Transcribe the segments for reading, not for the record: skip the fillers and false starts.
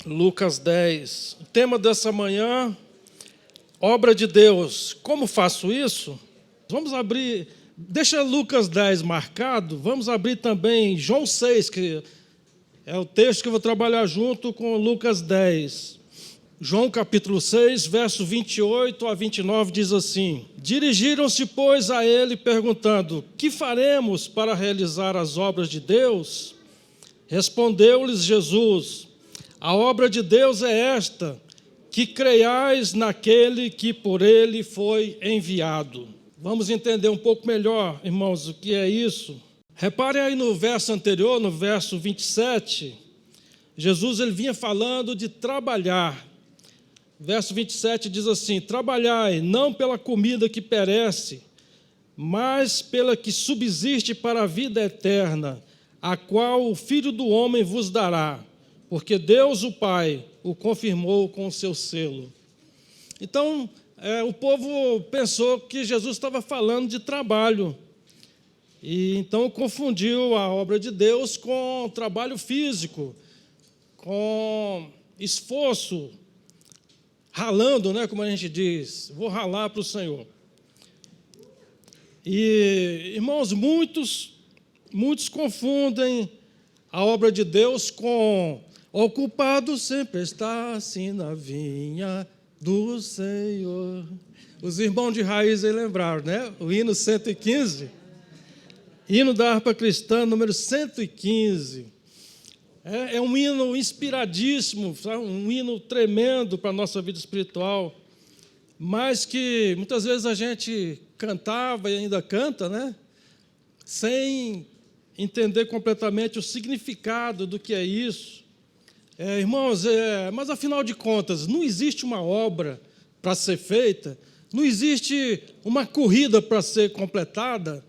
Lucas 10. O tema dessa manhã, obra de Deus. Como faço isso? Vamos abrir, deixa Lucas 10 marcado, vamos abrir também João 6, que é o texto que eu vou trabalhar junto com Lucas 10. João capítulo 6, verso 28 a 29 diz assim: Dirigiram-se, pois, a ele, perguntando: que faremos para realizar as obras de Deus? Respondeu-lhes Jesus: a obra de Deus é esta, que creiais naquele que por ele foi enviado. Vamos entender um pouco melhor, irmãos, o que é isso. Reparem aí no verso anterior, no verso 27, Jesus ele vinha falando de trabalhar. Verso 27 diz assim: trabalhai não pela comida que perece, mas pela que subsiste para a vida eterna, a qual o Filho do Homem vos dará, porque Deus, o Pai, o confirmou com o seu selo. Então, o povo pensou que Jesus estava falando de trabalho, e então confundiu a obra de Deus com trabalho físico, com esforço, ralando, né, como a gente diz, vou ralar para o Senhor. E, irmãos, muitos confundem a obra de Deus com ocupado sempre está assim na vinha do Senhor. Os irmãos de raiz aí lembraram, né? O hino 115, hino da harpa cristã, número 115. É um hino inspiradíssimo, um hino tremendo para a nossa vida espiritual, mas que muitas vezes a gente cantava e ainda canta, né? Sem entender completamente o significado do que é isso. Irmãos, mas afinal de contas, não existe uma obra para ser feita, não existe uma corrida para ser completada,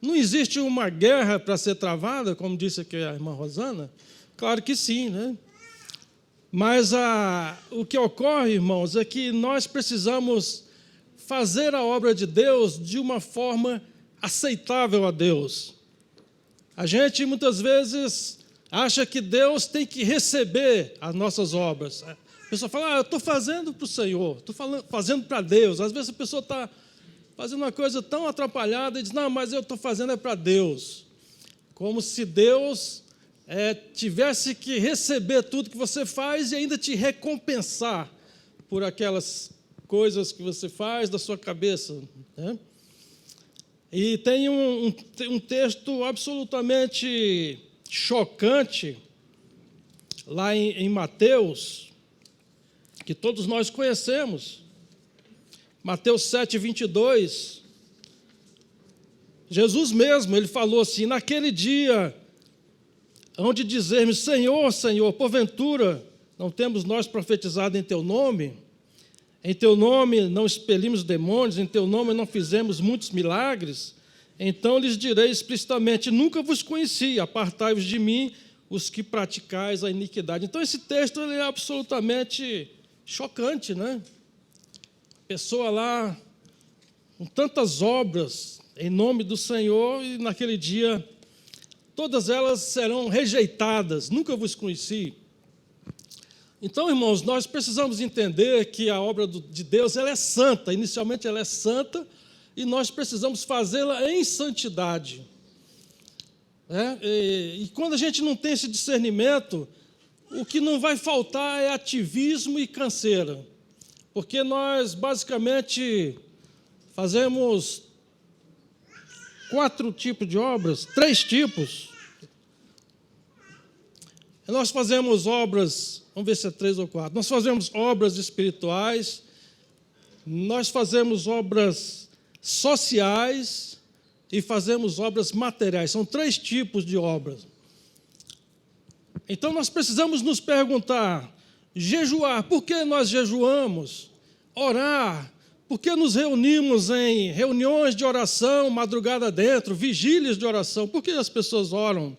não existe uma guerra para ser travada, como disse aqui a irmã Rosana. Claro que sim, né? Mas o que ocorre, irmãos, é que nós precisamos fazer a obra de Deus de uma forma aceitável a Deus. A gente, muitas vezes, acha que Deus tem que receber as nossas obras. A pessoa fala, eu estou fazendo para o Senhor, estou fazendo para Deus. Às vezes a pessoa está fazendo uma coisa tão atrapalhada e diz, não, mas eu estou fazendo para Deus. Como se Deus tivesse que receber tudo que você faz e ainda te recompensar por aquelas coisas que você faz da sua cabeça, né? E tem um texto absolutamente chocante lá em Mateus, que todos nós conhecemos. Mateus 7, 22. Jesus mesmo, ele falou assim, naquele dia, onde dizermos, Senhor, Senhor, porventura, não temos nós profetizado em Teu nome? Em Teu nome não expelimos demônios, em Teu nome não fizemos muitos milagres? Então lhes direi explicitamente, nunca vos conheci, apartai-vos de mim, os que praticais a iniquidade. Então esse texto ele é absolutamente chocante, né? A pessoa lá, com tantas obras em nome do Senhor, e naquele dia todas elas serão rejeitadas, nunca vos conheci. Então, irmãos, nós precisamos entender que a obra de Deus ela é santa, inicialmente ela é santa, e nós precisamos fazê-la em santidade. E quando a gente não tem esse discernimento, o que não vai faltar é ativismo e canseira, porque nós basicamente fazemos 4 tipos de obras, 3 tipos. Nós fazemos obras, vamos ver se é 3 ou 4. Nós fazemos obras espirituais, nós fazemos obras sociais e fazemos obras materiais. São 3 tipos de obras. Então nós precisamos nos perguntar, jejuar, por que nós jejuamos? Orar, por que nos reunimos em reuniões de oração, madrugada dentro, vigílias de oração? Por que as pessoas oram?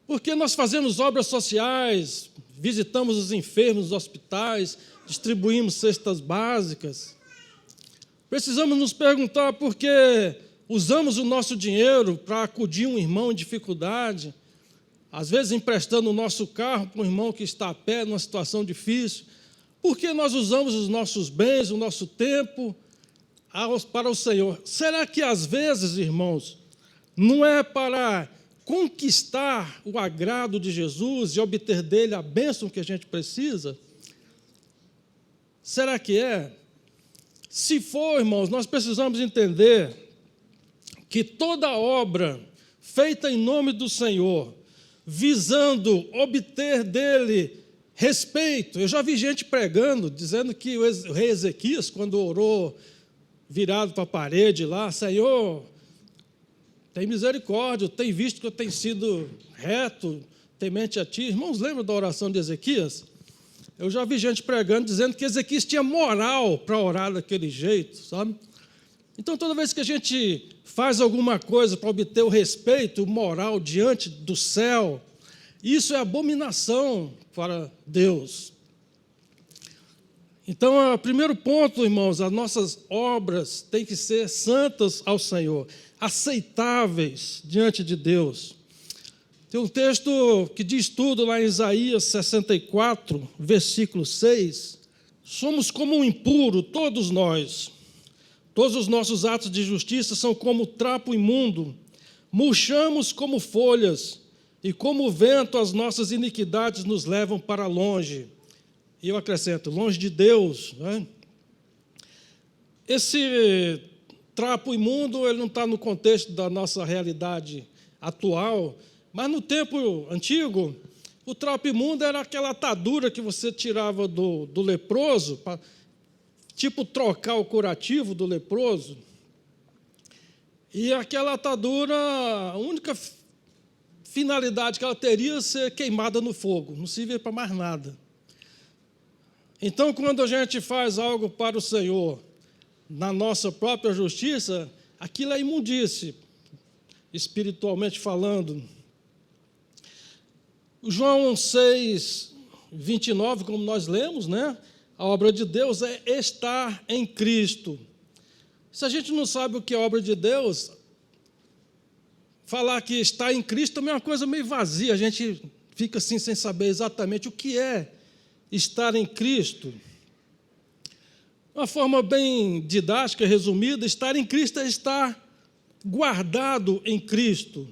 Porque nós fazemos obras sociais, visitamos os enfermos nos hospitais, distribuímos cestas básicas. Precisamos nos perguntar por que usamos o nosso dinheiro para acudir um irmão em dificuldade. às vezes emprestando o nosso carro para um irmão que está a pé, numa situação difícil, porque nós usamos os nossos bens, o nosso tempo para o Senhor. Será que às vezes, irmãos, não é para conquistar o agrado de Jesus e obter dele a bênção que a gente precisa? Será que é? Se for, irmãos, nós precisamos entender que toda obra feita em nome do Senhor, visando obter dele respeito. Eu já vi gente pregando, dizendo que o rei Ezequias, quando orou virado para a parede lá, Senhor, tem misericórdia, tem visto que eu tenho sido reto, temente a ti. Irmãos, lembram da oração de Ezequias? Eu já vi gente pregando, dizendo que Ezequias tinha moral para orar daquele jeito, sabe? Então, toda vez que a gente faz alguma coisa para obter o respeito moral diante do céu, isso é abominação para Deus. Então, o primeiro ponto, irmãos, as nossas obras têm que ser santas ao Senhor, aceitáveis diante de Deus. Tem um texto que diz tudo lá em Isaías 64, versículo 6. Somos como um impuro, todos nós. Todos os nossos atos de justiça são como trapo imundo. Murchamos como folhas, e como o vento as nossas iniquidades nos levam para longe. E eu acrescento, longe de Deus. Né? Esse trapo imundo, ele não está no contexto da nossa realidade atual, mas no tempo antigo, o trapo imundo era aquela atadura que você tirava do leproso, para, tipo, trocar o curativo do leproso. E aquela atadura, a única finalidade que ela teria é ser queimada no fogo, não servia para mais nada. Então, quando a gente faz algo para o Senhor, na nossa própria justiça, aquilo é imundície, espiritualmente falando. O João 6, 29, como nós lemos, né? A obra de Deus é estar em Cristo. Se a gente não sabe o que é obra de Deus, falar que está em Cristo também é uma coisa meio vazia, a gente fica assim sem saber exatamente o que é estar em Cristo. Uma forma bem didática, resumida, estar em Cristo é estar guardado em Cristo.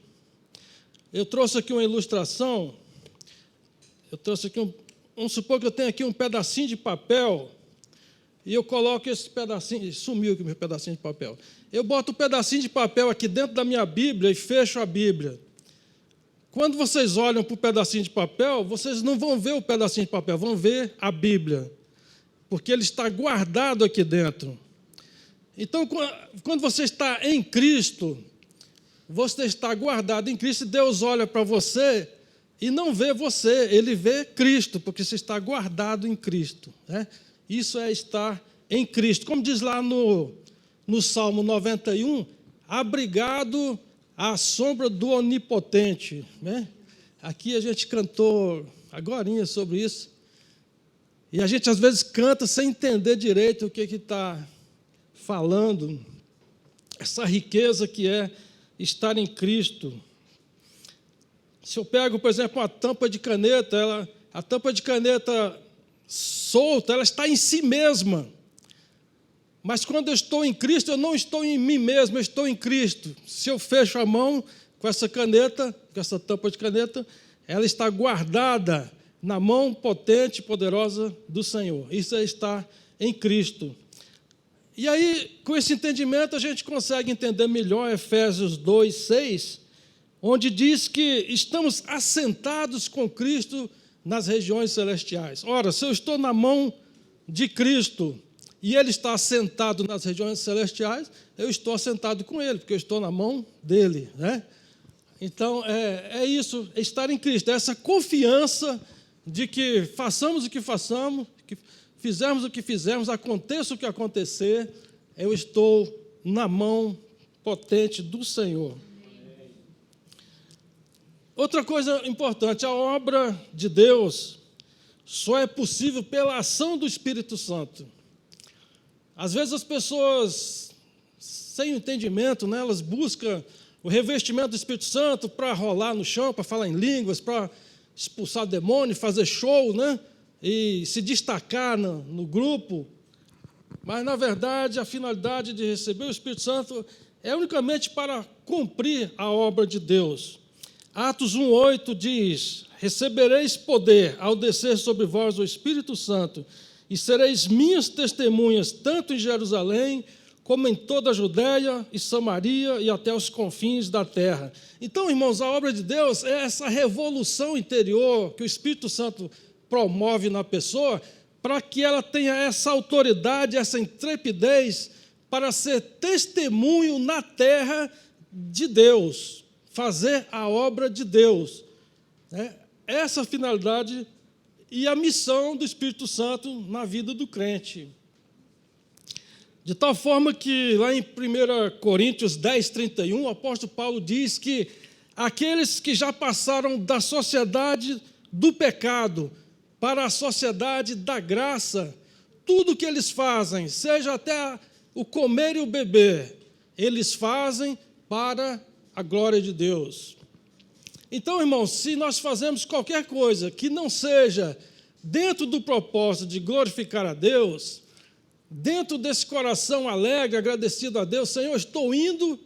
Eu trouxe aqui uma ilustração, vamos supor que eu tenho aqui um pedacinho de papel, e eu coloco esse pedacinho, sumiu aqui o meu pedacinho de papel. Eu boto um pedacinho de papel aqui dentro da minha Bíblia e fecho a Bíblia. Quando vocês olham para o pedacinho de papel, vocês não vão ver o pedacinho de papel, vão ver a Bíblia, porque ele está guardado aqui dentro. Então, quando você está em Cristo, você está guardado em Cristo, e Deus olha para você e não vê você, ele vê Cristo, porque você está guardado em Cristo. Né? Isso é estar em Cristo. Como diz lá no Salmo 91, abrigado à sombra do Onipotente. Né? Aqui a gente cantou agorinha sobre isso. E a gente às vezes canta sem entender direito o que está falando. Essa riqueza que é estar em Cristo. Se eu pego, por exemplo, uma tampa de caneta, a tampa de caneta solta, ela está em si mesma. Mas quando eu estou em Cristo, eu não estou em mim mesmo, eu estou em Cristo. Se eu fecho a mão com essa caneta, com essa tampa de caneta, ela está guardada na mão potente e poderosa do Senhor. Isso é estar em Cristo. E aí, com esse entendimento, a gente consegue entender melhor Efésios 2, 6, onde diz que estamos assentados com Cristo nas regiões celestiais. Ora, se eu estou na mão de Cristo e Ele está assentado nas regiões celestiais, eu estou assentado com Ele, porque eu estou na mão dEle. Né? Então, é isso, é estar em Cristo, é essa confiança de que façamos o que façamos, que fizermos o que fizermos, aconteça o que acontecer, eu estou na mão potente do Senhor. Outra coisa importante, a obra de Deus só é possível pela ação do Espírito Santo. Às vezes as pessoas, sem entendimento, né, elas buscam o revestimento do Espírito Santo para rolar no chão, para falar em línguas, para expulsar demônio, fazer show, né? E se destacar no grupo. Mas, na verdade, a finalidade de receber o Espírito Santo é unicamente para cumprir a obra de Deus. Atos 1,8 diz: recebereis poder ao descer sobre vós o Espírito Santo, e sereis minhas testemunhas, tanto em Jerusalém, como em toda a Judéia e Samaria e até os confins da terra. Então, irmãos, a obra de Deus é essa revolução interior que o Espírito Santo promove na pessoa, para que ela tenha essa autoridade, essa intrepidez para ser testemunho na terra de Deus, fazer a obra de Deus. Essa a finalidade e a missão do Espírito Santo na vida do crente. De tal forma que, lá em 1 Coríntios 10, 31, o apóstolo Paulo diz que aqueles que já passaram da sociedade do pecado para a sociedade da graça, tudo que eles fazem, seja até o comer e o beber, eles fazem para a glória de Deus. Então, irmãos, se nós fazemos qualquer coisa que não seja dentro do propósito de glorificar a Deus, dentro desse coração alegre, agradecido a Deus, Senhor, eu estou indo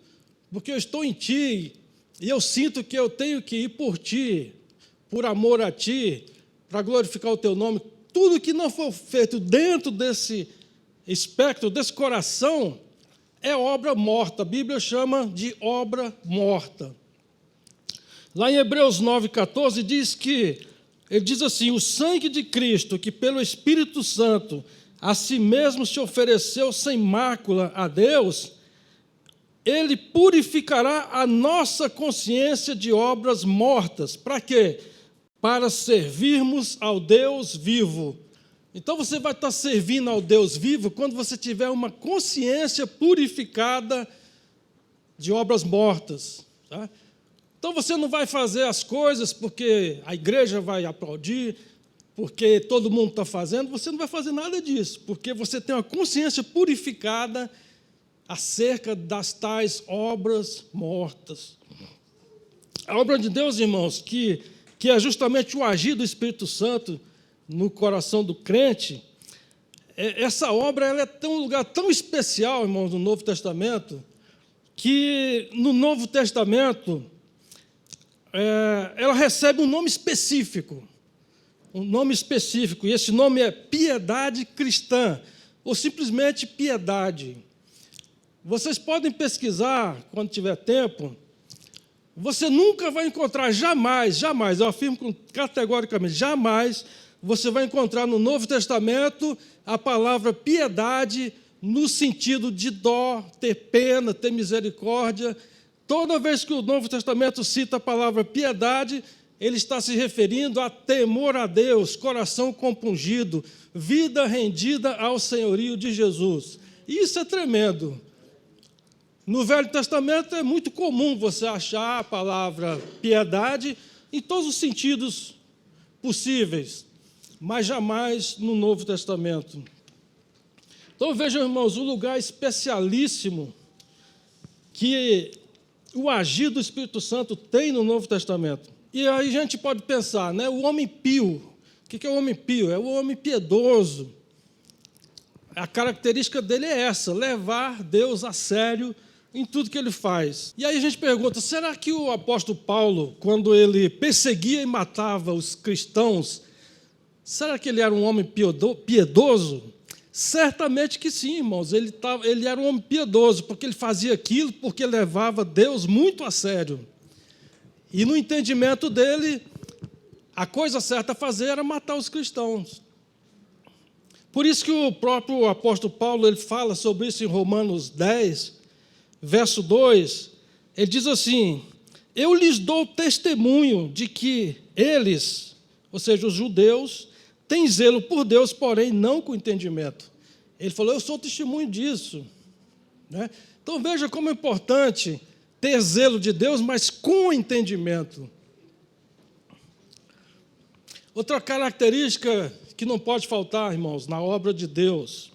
porque eu estou em Ti, e eu sinto que eu tenho que ir por Ti, por amor a Ti, para glorificar o Teu nome. Tudo que não for feito dentro desse espectro, desse coração, é obra morta. A Bíblia chama de obra morta. Lá em Hebreus 9,14 diz que, ele diz assim: o sangue de Cristo, que pelo Espírito Santo a si mesmo se ofereceu sem mácula a Deus, ele purificará a nossa consciência de obras mortas. Para quê? Para servirmos ao Deus vivo. Então você vai estar servindo ao Deus vivo quando você tiver uma consciência purificada de obras mortas. Tá? Então você não vai fazer as coisas porque a igreja vai aplaudir, porque todo mundo está fazendo. Você não vai fazer nada disso, porque você tem uma consciência purificada acerca das tais obras mortas. A obra de Deus, irmãos, que é justamente o agir do Espírito Santo no coração do crente, essa obra ela tem um lugar tão especial, irmãos, no Novo Testamento, que no Novo Testamento ela recebe um nome específico, e esse nome é piedade cristã, ou simplesmente piedade. Vocês podem pesquisar, quando tiver tempo. Você nunca vai encontrar, jamais, eu afirmo categoricamente, jamais você vai encontrar no Novo Testamento a palavra piedade no sentido de dó, ter pena, ter misericórdia. Toda vez que o Novo Testamento cita a palavra piedade, ele está se referindo a temor a Deus, coração compungido, vida rendida ao senhorio de Jesus. E isso é tremendo. No Velho Testamento é muito comum você achar a palavra piedade em todos os sentidos possíveis, mas jamais no Novo Testamento. Então vejam, irmãos, um lugar especialíssimo que o agir do Espírito Santo tem no Novo Testamento. E aí a gente pode pensar, né, o homem pio. O que é o homem pio? É o homem piedoso. A característica dele é essa, levar Deus a sério em tudo que ele faz. E aí a gente pergunta, será que o apóstolo Paulo, quando ele perseguia e matava os cristãos, será que ele era um homem piedoso? Certamente que sim, irmãos. Ele era um homem piedoso, porque ele fazia aquilo, porque levava Deus muito a sério. E no entendimento dele, a coisa certa a fazer era matar os cristãos. Por isso que o próprio apóstolo Paulo ele fala sobre isso em Romanos 10, verso 2, ele diz assim: eu lhes dou testemunho de que eles, ou seja, os judeus, têm zelo por Deus, porém não com entendimento. Ele falou, eu sou testemunho disso. Né? Então veja como é importante ter zelo de Deus, mas com entendimento. Outra característica que não pode faltar, irmãos, na obra de Deus,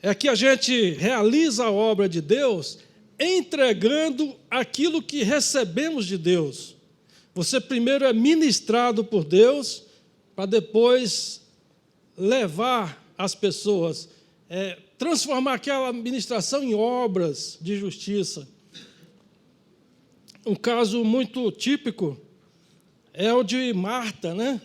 é que a gente realiza a obra de Deus entregando aquilo que recebemos de Deus. Você primeiro é ministrado por Deus, para depois levar as pessoas, transformar aquela ministração em obras de justiça. Um caso muito típico é o de Marta, né?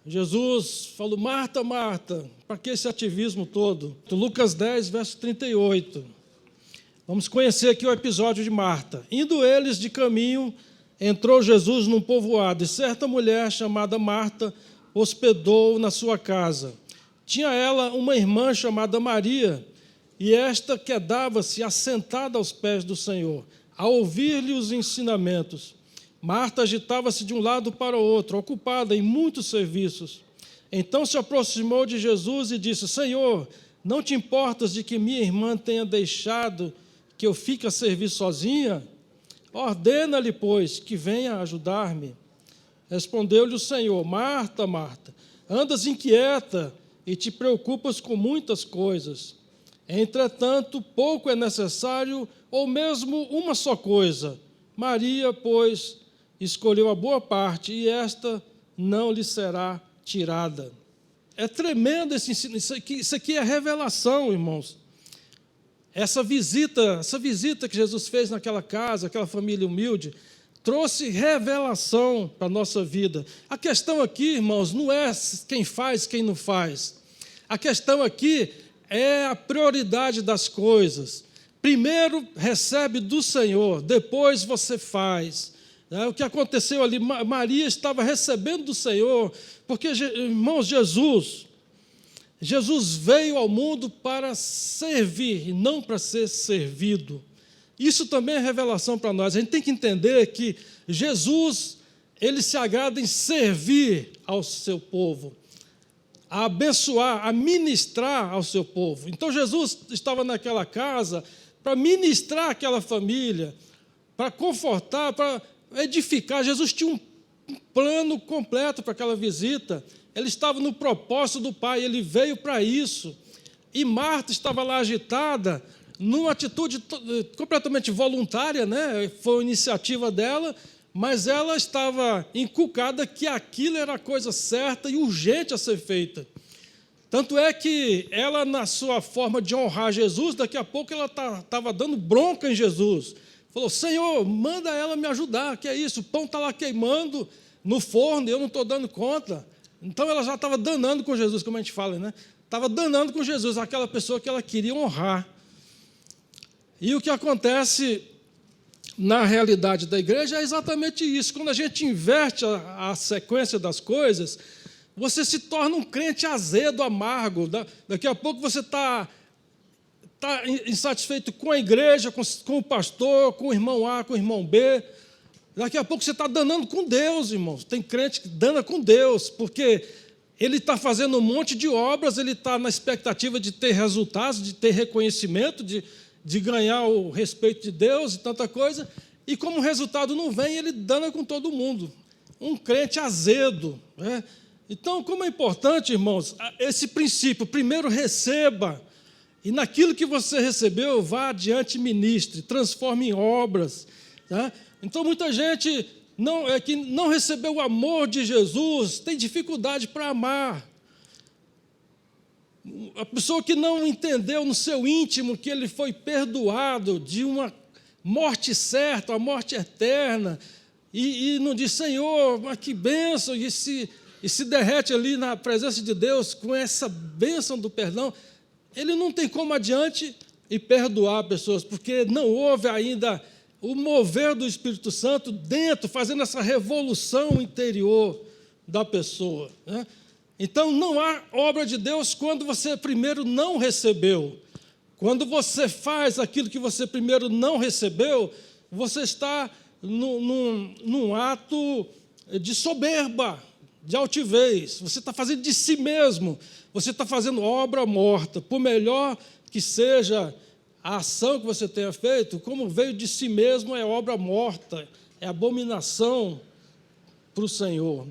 Jesus falou: Marta, Marta, para que esse ativismo todo? Lucas 10, verso 38. Vamos conhecer aqui o episódio de Marta. Indo eles de caminho, entrou Jesus num povoado, e certa mulher chamada Marta hospedou na sua casa. Tinha ela uma irmã chamada Maria, e esta quedava-se assentada aos pés do Senhor, a ouvir-lhe os ensinamentos. Marta agitava-se de um lado para o outro, ocupada em muitos serviços. Então se aproximou de Jesus e disse: Senhor, não te importas de que minha irmã tenha deixado que eu fique a servir sozinha? Ordena-lhe, pois, que venha ajudar-me. Respondeu-lhe o Senhor: Marta, Marta, andas inquieta e te preocupas com muitas coisas. Entretanto, pouco é necessário, ou mesmo uma só coisa. Maria, pois, escolheu a boa parte, e esta não lhe será tirada. É tremendo esse ensino. Isso aqui é revelação, irmãos. Essa visita que Jesus fez naquela casa, aquela família humilde, trouxe revelação para a nossa vida. A questão aqui, irmãos, não é quem faz, quem não faz. A questão aqui é a prioridade das coisas. Primeiro recebe do Senhor, depois você faz. O que aconteceu ali, Maria estava recebendo do Senhor, porque, irmãos, Jesus veio ao mundo para servir, e não para ser servido. Isso também é revelação para nós. A gente tem que entender que Jesus, ele se agrada em servir ao seu povo, a abençoar, a ministrar ao seu povo. Então Jesus estava naquela casa para ministrar aquela família, para confortar, para edificar. Jesus tinha um plano completo para aquela visita. Ele estava no propósito do Pai, ele veio para isso. E Marta estava lá agitada, numa atitude completamente voluntária, né? Foi uma iniciativa dela, mas ela estava encucada que aquilo era a coisa certa e urgente a ser feita. Tanto é que ela, na sua forma de honrar Jesus, daqui a pouco ela estava dando bronca em Jesus. Falou: Senhor, manda ela me ajudar, que é isso? O pão está lá queimando no forno, eu não estou dando conta. Então ela já estava danando com Jesus, como a gente fala, né? Estava danando com Jesus, aquela pessoa que ela queria honrar. E o que acontece na realidade da igreja é exatamente isso. Quando a gente inverte a sequência das coisas, você se torna um crente azedo, amargo. Daqui a pouco você está insatisfeito com a igreja, com o pastor, com o irmão A, com o irmão B. Daqui a pouco você está danando com Deus, irmãos. Tem crente que dana com Deus, porque ele está fazendo um monte de obras, ele está na expectativa de ter resultados, de ter reconhecimento, de ganhar o respeito de Deus e tanta coisa, e como o resultado não vem, ele dana com todo mundo. Um crente azedo, né? Então, como é importante, irmãos, esse princípio: primeiro receba, e naquilo que você recebeu, vá adiante e ministre, transforme em obras, tá? Então, muita gente que não recebeu o amor de Jesus tem dificuldade para amar. A pessoa que não entendeu no seu íntimo que ele foi perdoado de uma morte certa, a morte eterna, e não diz: Senhor, mas que bênção, e se derrete ali na presença de Deus com essa bênção do perdão, ele não tem como adiante e perdoar pessoas, porque não houve ainda o mover do Espírito Santo dentro, fazendo essa revolução interior da pessoa, né? Então, não há obra de Deus quando você primeiro não recebeu. Quando você faz aquilo que você primeiro não recebeu, você está num ato de soberba, de altivez. Você está fazendo de si mesmo. Você está fazendo obra morta. Por melhor que seja a ação que você tenha feito, como veio de si mesmo, é obra morta, é abominação para o Senhor.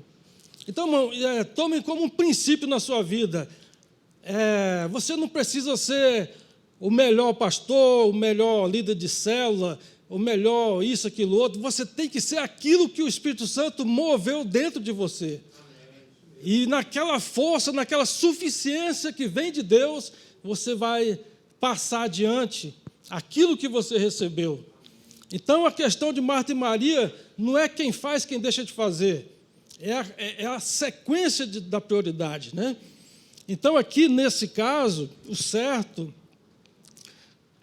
Então, irmão, tome como um princípio na sua vida. Você não precisa ser o melhor pastor, o melhor líder de célula, o melhor isso, aquilo, outro. Você tem que ser aquilo que o Espírito Santo moveu dentro de você. E naquela força, naquela suficiência que vem de Deus, você vai passar adiante aquilo que você recebeu. Então, a questão de Marta e Maria não é quem faz, quem deixa de fazer. É a sequência da prioridade, né? Então, aqui, nesse caso, o certo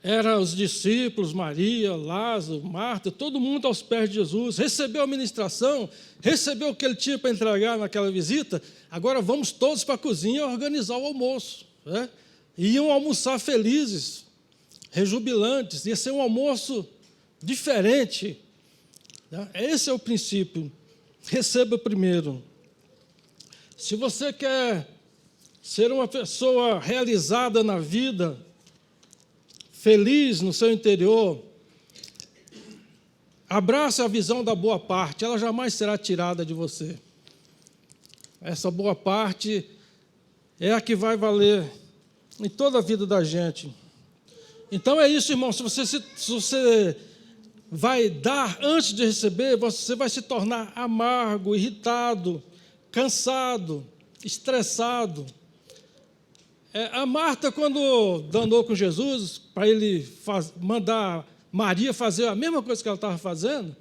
era os discípulos, Maria, Lázaro, Marta, todo mundo aos pés de Jesus, recebeu a ministração, recebeu o que ele tinha para entregar naquela visita, agora vamos todos para a cozinha organizar o almoço, né? E iam almoçar felizes, rejubilantes, ia ser um almoço diferente, né? Esse é o princípio. Receba primeiro. Se você quer ser uma pessoa realizada na vida, feliz no seu interior, abrace a visão da boa parte, ela jamais será tirada de você. Essa boa parte é a que vai valer em toda a vida da gente. Então é isso, irmão, se você vai dar antes de receber, você vai se tornar amargo, irritado, cansado, estressado. A Marta, quando danou com Jesus, para ele mandar Maria fazer a mesma coisa que ela estava fazendo,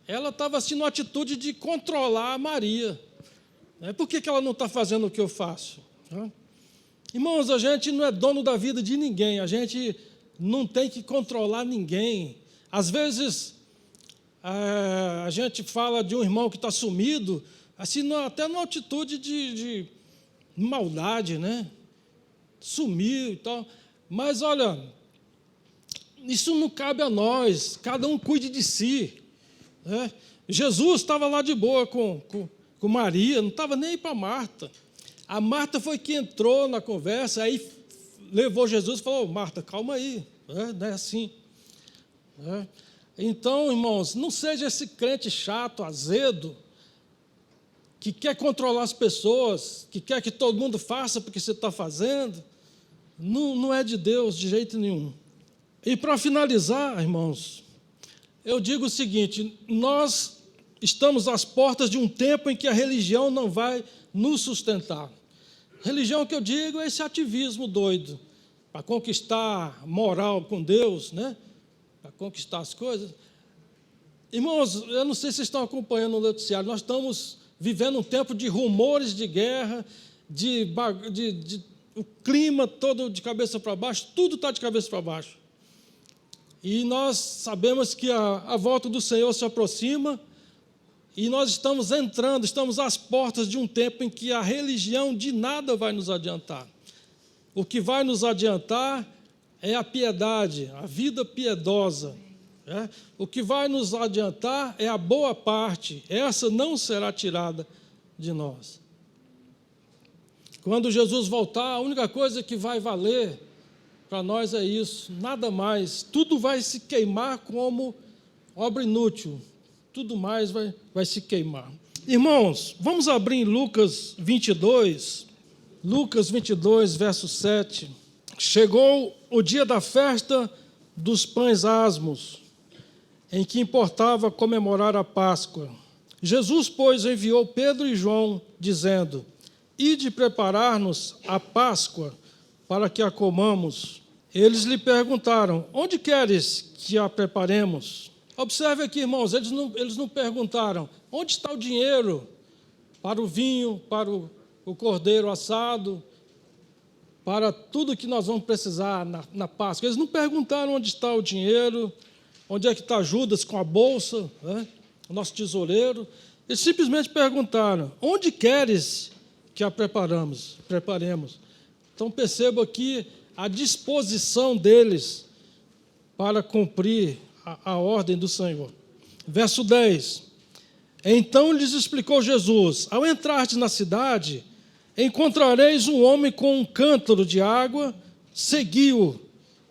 ela estava assim numa atitude de controlar a Maria. Por que ela não está fazendo o que eu faço? Irmãos, a gente não é dono da vida de ninguém, a gente não tem que controlar ninguém. Às vezes, a gente fala de um irmão que está sumido, assim, até numa atitude de maldade, né? Sumiu e tal. Mas, olha, isso não cabe a nós, cada um cuide de si, né? Jesus estava lá de boa com Maria, não estava nem para Marta. A Marta foi que entrou na conversa, aí levou Jesus e falou: Marta, calma aí, não é assim. Então, irmãos, não seja esse crente chato, azedo, que quer controlar as pessoas, que quer que todo mundo faça porque você está fazendo. Não é de Deus de jeito nenhum. E para finalizar, irmãos, eu digo o seguinte: nós estamos às portas de um tempo em que a religião não vai nos sustentar. Religião que eu digo é esse ativismo doido, para conquistar moral com Deus, né? Para conquistar as coisas. Irmãos, eu não sei se vocês estão acompanhando o noticiário, nós estamos vivendo um tempo de rumores de guerra, o clima todo de cabeça para baixo, tudo está de cabeça para baixo. E nós sabemos que a volta do Senhor se aproxima, e nós estamos às portas de um tempo em que a religião de nada vai nos adiantar. O que vai nos adiantar é a piedade, a vida piedosa. O que vai nos adiantar é a boa parte, essa não será tirada de nós. Quando Jesus voltar, a única coisa que vai valer para nós é isso, nada mais. Tudo vai se queimar como obra inútil, tudo mais vai se queimar. Irmãos, vamos abrir em Lucas 22, verso 7. Chegou o dia da festa dos pães asmos, em que importava comemorar a Páscoa. Jesus, pois, enviou Pedro e João, dizendo: Ide preparar-nos a Páscoa, para que a comamos. Eles lhe perguntaram: Onde queres que a preparemos? Observe aqui, irmãos, eles não perguntaram: onde está o dinheiro para o vinho, para o cordeiro assado, para tudo que nós vamos precisar na Páscoa. Eles não perguntaram onde está o dinheiro, onde é que está Judas com a bolsa, né? O nosso tesoureiro. Eles simplesmente perguntaram: onde queres que a preparemos? Então perceba aqui a disposição deles para cumprir a ordem do Senhor. Verso 10. Então lhes explicou Jesus: ao entrardes na cidade, encontrareis um homem com um cântaro de água, segui-o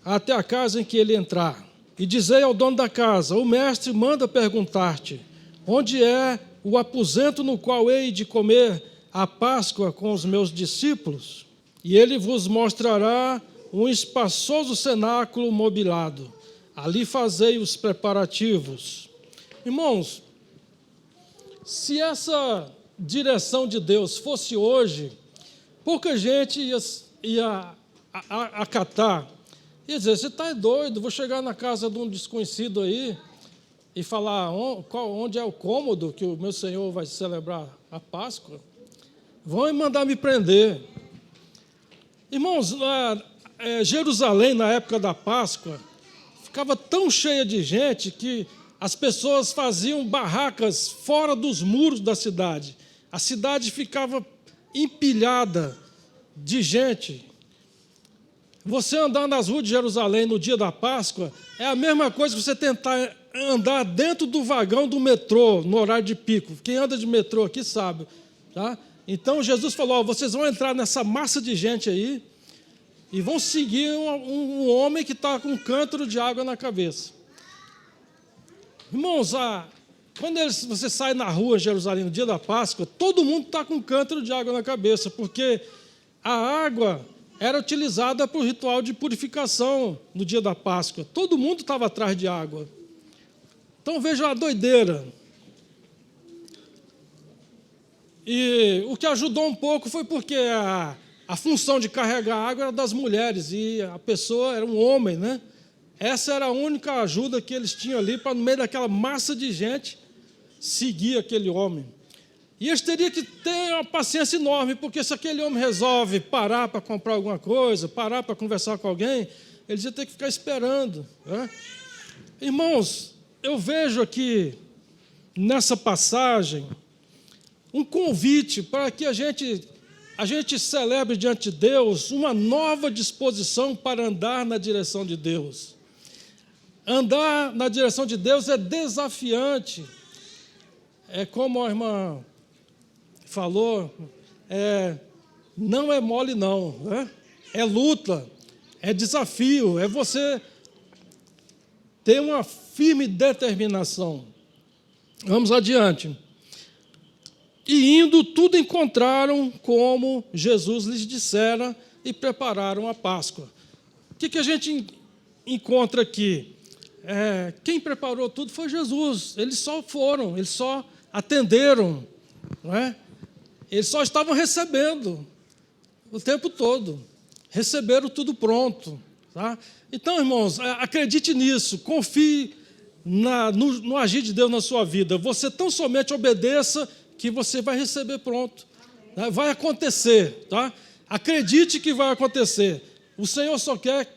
até a casa em que ele entrar. E dizei ao dono da casa: o mestre manda perguntar-te, onde é o aposento no qual hei de comer a Páscoa com os meus discípulos? E ele vos mostrará um espaçoso cenáculo mobilado. Ali fazei os preparativos. Irmãos, se essa direção de Deus fosse hoje, pouca gente ia acatar. Ia dizer, você está doido, vou chegar na casa de um desconhecido aí e falar onde é o cômodo que o meu Senhor vai celebrar a Páscoa. Vão mandar me prender. Irmãos, Jerusalém, na época da Páscoa, ficava tão cheia de gente que as pessoas faziam barracas fora dos muros da cidade. A cidade ficava empilhada de gente. Você andar nas ruas de Jerusalém no dia da Páscoa é a mesma coisa que você tentar andar dentro do vagão do metrô no horário de pico. Quem anda de metrô aqui sabe. Tá? Então Jesus falou, vocês vão entrar nessa massa de gente aí e vão seguir um homem que está com um cântaro de água na cabeça. Irmãos, quando você sai na rua em Jerusalém no dia da Páscoa, todo mundo está com um cântaro de água na cabeça, porque a água era utilizada para o ritual de purificação no dia da Páscoa. Todo mundo estava atrás de água. Então veja a doideira. E o que ajudou um pouco foi porque a função de carregar água era das mulheres e a pessoa era um homem, né? Essa era a única ajuda que eles tinham ali para, no meio daquela massa de gente, seguir aquele homem. E eles teriam que ter uma paciência enorme, porque se aquele homem resolve parar para comprar alguma coisa, parar para conversar com alguém, eles iam ter que ficar esperando. Né? Irmãos, eu vejo aqui, nessa passagem, um convite para que a gente celebre diante de Deus uma nova disposição para andar na direção de Deus. Andar na direção de Deus é desafiante. É como a irmã falou, não é mole não, né? É luta, é desafio, é você ter uma firme determinação. Vamos adiante. E indo, tudo encontraram como Jesus lhes dissera e prepararam a Páscoa. O que a gente encontra aqui? Quem preparou tudo foi Jesus. Eles só foram, eles só atenderam, não é? Eles só estavam recebendo o tempo todo. Receberam tudo pronto. Tá? Então, irmãos, acredite nisso, confie no agir de Deus na sua vida. Você tão somente obedeça que você vai receber pronto. Tá? Vai acontecer. Tá? Acredite que vai acontecer. O Senhor só quer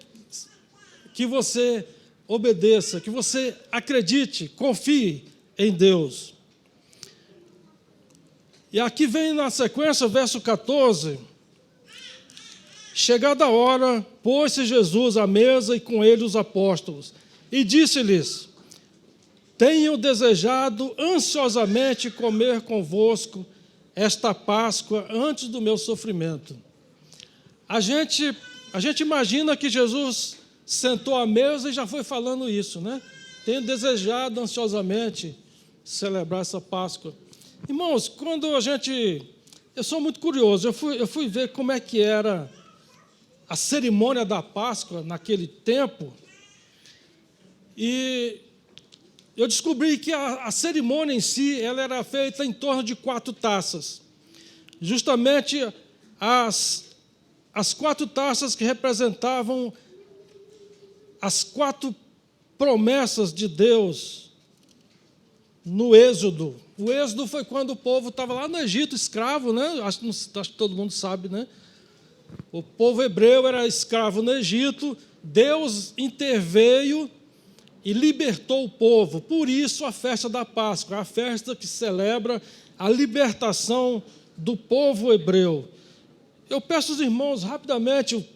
que você obedeça, que você acredite, confie em Deus. E aqui vem na sequência, verso 14. Chegada a hora, pôs-se Jesus à mesa e com ele os apóstolos. E disse-lhes, tenho desejado ansiosamente comer convosco esta Páscoa antes do meu sofrimento. A gente imagina que Jesus sentou à mesa e já foi falando isso, né? Tenho desejado ansiosamente celebrar essa Páscoa. Irmãos, quando eu sou muito curioso, eu fui ver como é que era a cerimônia da Páscoa naquele tempo, e eu descobri que a cerimônia em si, ela era feita em torno de 4 taças. Justamente as 4 taças que representavam as 4 promessas de Deus no Êxodo. O Êxodo foi quando o povo estava lá no Egito, escravo, né? Acho que todo mundo sabe, né? O povo hebreu era escravo no Egito, Deus interveio e libertou o povo. Por isso a festa da Páscoa, a festa que celebra a libertação do povo hebreu. Eu peço aos irmãos rapidamente,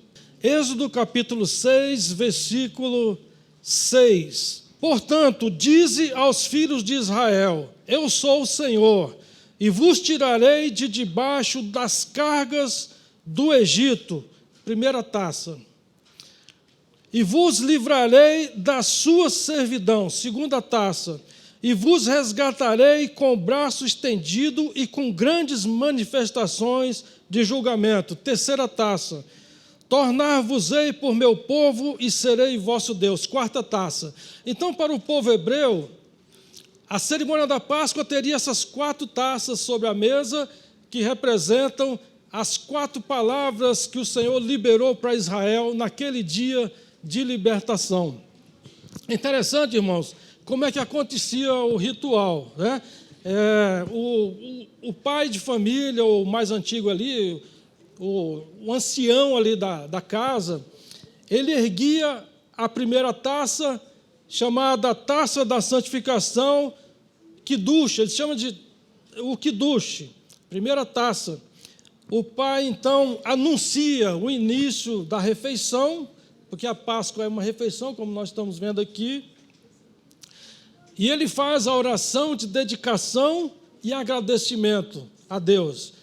Êxodo capítulo 6, versículo 6. Portanto, dize aos filhos de Israel, eu sou o Senhor, e vos tirarei de debaixo das cargas do Egito, primeira taça, e vos livrarei da sua servidão, segunda taça, e vos resgatarei com o braço estendido e com grandes manifestações de julgamento, terceira taça. tornar-vos-ei por meu povo e serei vosso Deus. Quarta taça. Então, para o povo hebreu, a cerimônia da Páscoa teria essas 4 taças sobre a mesa, que representam as 4 palavras que o Senhor liberou para Israel naquele dia de libertação. Interessante, irmãos, como é que acontecia o ritual, né? O pai de família, o mais antigo ali, o ancião ali da casa, ele erguia a primeira taça, chamada taça da santificação, Kiddush, eles chamam de o Kiddush, primeira taça. O pai, então, anuncia o início da refeição, porque a Páscoa é uma refeição, como nós estamos vendo aqui, e ele faz a oração de dedicação e agradecimento a Deus.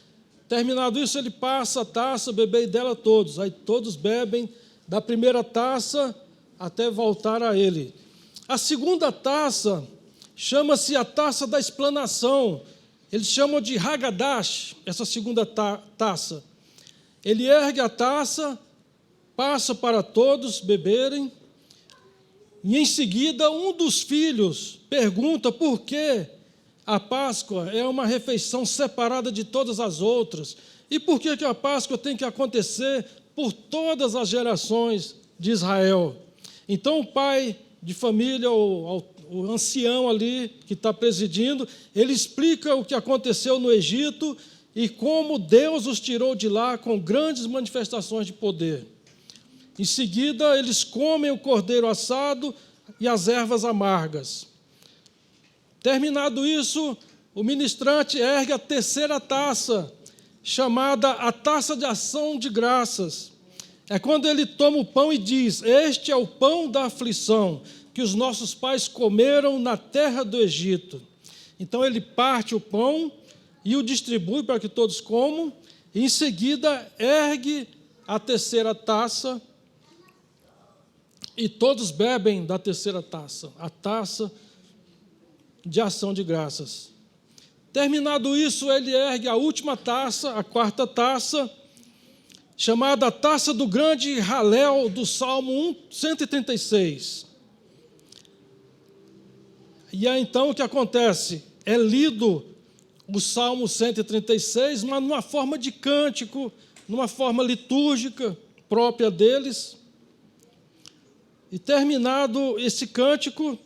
Terminado isso, ele passa a taça, bebei dela todos. Aí todos bebem da primeira taça até voltar a ele. A segunda taça chama-se a taça da explanação. Eles chamam de Hagadash, essa segunda taça. Ele ergue a taça, passa para todos beberem, e em seguida um dos filhos pergunta por que a Páscoa é uma refeição separada de todas as outras, e por que a Páscoa tem que acontecer por todas as gerações de Israel. Então o pai de família, o ancião ali que está presidindo, ele explica o que aconteceu no Egito e como Deus os tirou de lá com grandes manifestações de poder. Em seguida, eles comem o cordeiro assado e as ervas amargas. Terminado isso, o ministrante ergue a terceira taça, chamada a taça de ação de graças. É quando ele toma o pão e diz: este é o pão da aflição, que os nossos pais comeram na terra do Egito. Então ele parte o pão e o distribui para que todos comam, e em seguida ergue a terceira taça, e todos bebem da terceira taça, a taça de ação de graças. Terminado isso, ele ergue a última taça, a quarta taça, chamada a taça do grande Halel, do Salmo 136. E é então o que acontece? É lido o Salmo 136, mas numa forma de cântico, numa forma litúrgica própria deles. E terminado esse cântico,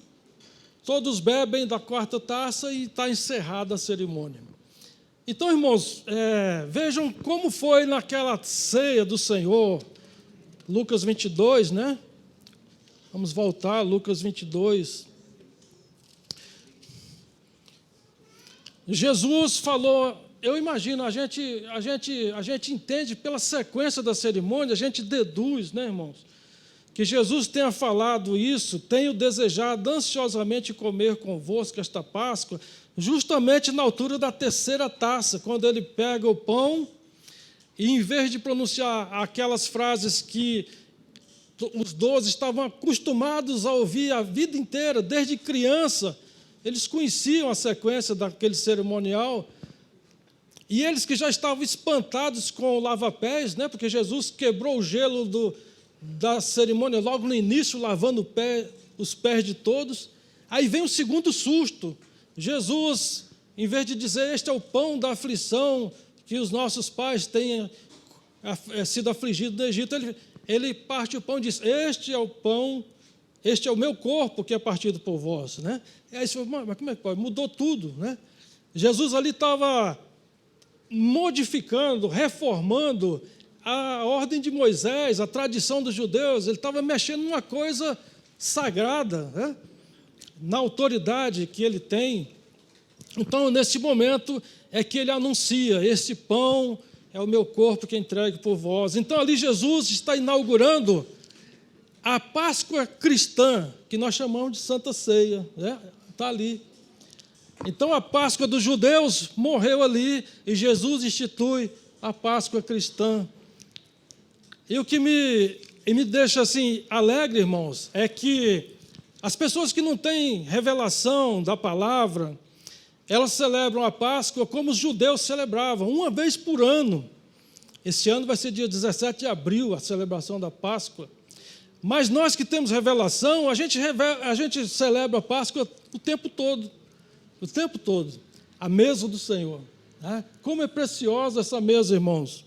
todos bebem da quarta taça e está encerrada a cerimônia. Então, irmãos, vejam como foi naquela ceia do Senhor, Lucas 22, né? Vamos voltar, Lucas 22. Jesus falou, eu imagino, a gente entende pela sequência da cerimônia, a gente deduz, né, irmãos? Que Jesus tenha falado isso, tenho desejado ansiosamente comer convosco esta Páscoa, justamente na altura da terceira taça, quando ele pega o pão e, em vez de pronunciar aquelas frases que os 12 estavam acostumados a ouvir a vida inteira, desde criança, eles conheciam a sequência daquele cerimonial, e eles que já estavam espantados com o lava-pés, né, porque Jesus quebrou o gelo da cerimônia logo no início, lavando os pés de todos. Aí vem o segundo susto. Jesus, em vez de dizer, este é o pão da aflição, que os nossos pais tenham sido afligidos no Egito, ele parte o pão e diz, este é o pão, este é o meu corpo que é partido por vós. Né? E aí você fala, mas como é que pode? Mudou tudo. Né? Jesus ali estava modificando, reformando a ordem de Moisés, a tradição dos judeus. Ele estava mexendo numa coisa sagrada, né? Na autoridade que ele tem. Então, nesse momento, é que ele anuncia, esse pão é o meu corpo que é entregue por vós. Então, ali Jesus está inaugurando a Páscoa cristã, que nós chamamos de Santa Ceia, né? Está ali. Então, a Páscoa dos judeus morreu ali, e Jesus institui a Páscoa cristã. E o que me deixa assim alegre, irmãos, é que as pessoas que não têm revelação da palavra, elas celebram a Páscoa como os judeus celebravam, uma vez por ano. Esse ano vai ser dia 17 de abril, a celebração da Páscoa. Mas nós que temos revelação, a gente celebra a Páscoa o tempo todo. O tempo todo. A mesa do Senhor. Né? Como é preciosa essa mesa, irmãos.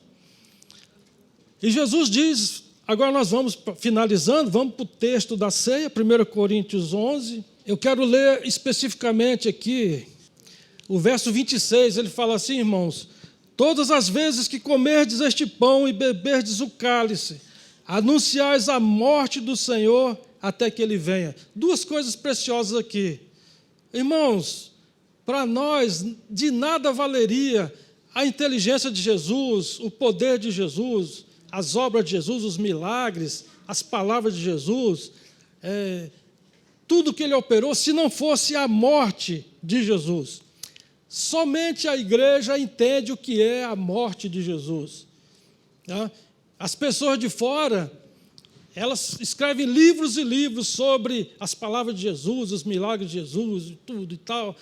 E Jesus diz, agora nós vamos finalizando, vamos para o texto da ceia, 1 Coríntios 11. Eu quero ler especificamente aqui o verso 26, ele fala assim, irmãos: todas as vezes que comerdes este pão e beberdes o cálice, anunciais a morte do Senhor até que Ele venha. Duas coisas preciosas aqui. Irmãos, para nós, de nada valeria a inteligência de Jesus, o poder de Jesus, as obras de Jesus, os milagres, as palavras de Jesus, tudo que Ele operou, se não fosse a morte de Jesus. Somente a igreja entende o que é a morte de Jesus. As pessoas de fora, elas escrevem livros e livros sobre as palavras de Jesus, os milagres de Jesus e tudo e tal,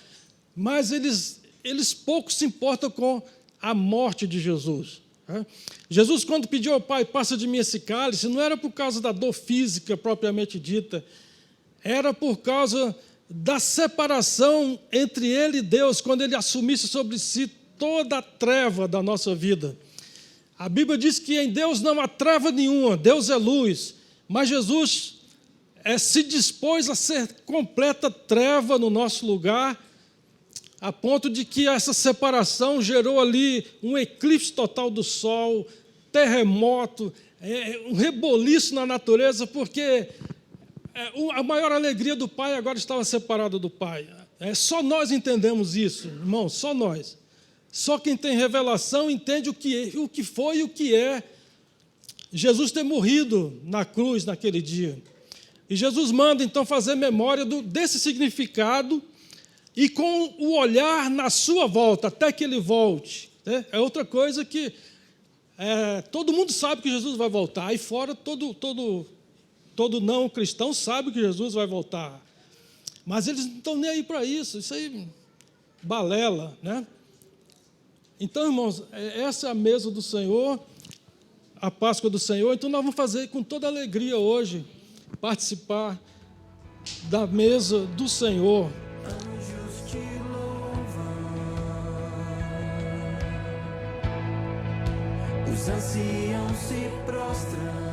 mas eles pouco se importam com a morte de Jesus. Jesus, quando pediu ao Pai, passa de mim esse cálice, não era por causa da dor física propriamente dita, era por causa da separação entre Ele e Deus, quando Ele assumisse sobre si toda a treva da nossa vida. A Bíblia diz que em Deus não há treva nenhuma, Deus é luz, mas Jesus se dispôs a ser completa treva no nosso lugar, a ponto de que essa separação gerou ali um eclipse total do sol, terremoto, um reboliço na natureza, porque a maior alegria do Pai agora estava separada do Pai. Só nós entendemos isso, irmão, só nós. Só quem tem revelação entende o que foi e o que é Jesus ter morrido na cruz naquele dia. E Jesus manda, então, fazer memória desse significado e com o olhar na sua volta, até que Ele volte. É outra coisa que todo mundo sabe que Jesus vai voltar. Aí fora, todo não cristão sabe que Jesus vai voltar. Mas eles não estão nem aí para isso. Isso aí balela, né? Então, irmãos, essa é a mesa do Senhor, a Páscoa do Senhor. Então, nós vamos fazer com toda alegria hoje, participar da mesa do Senhor. Anjos te louvam, os anciãos se prostram.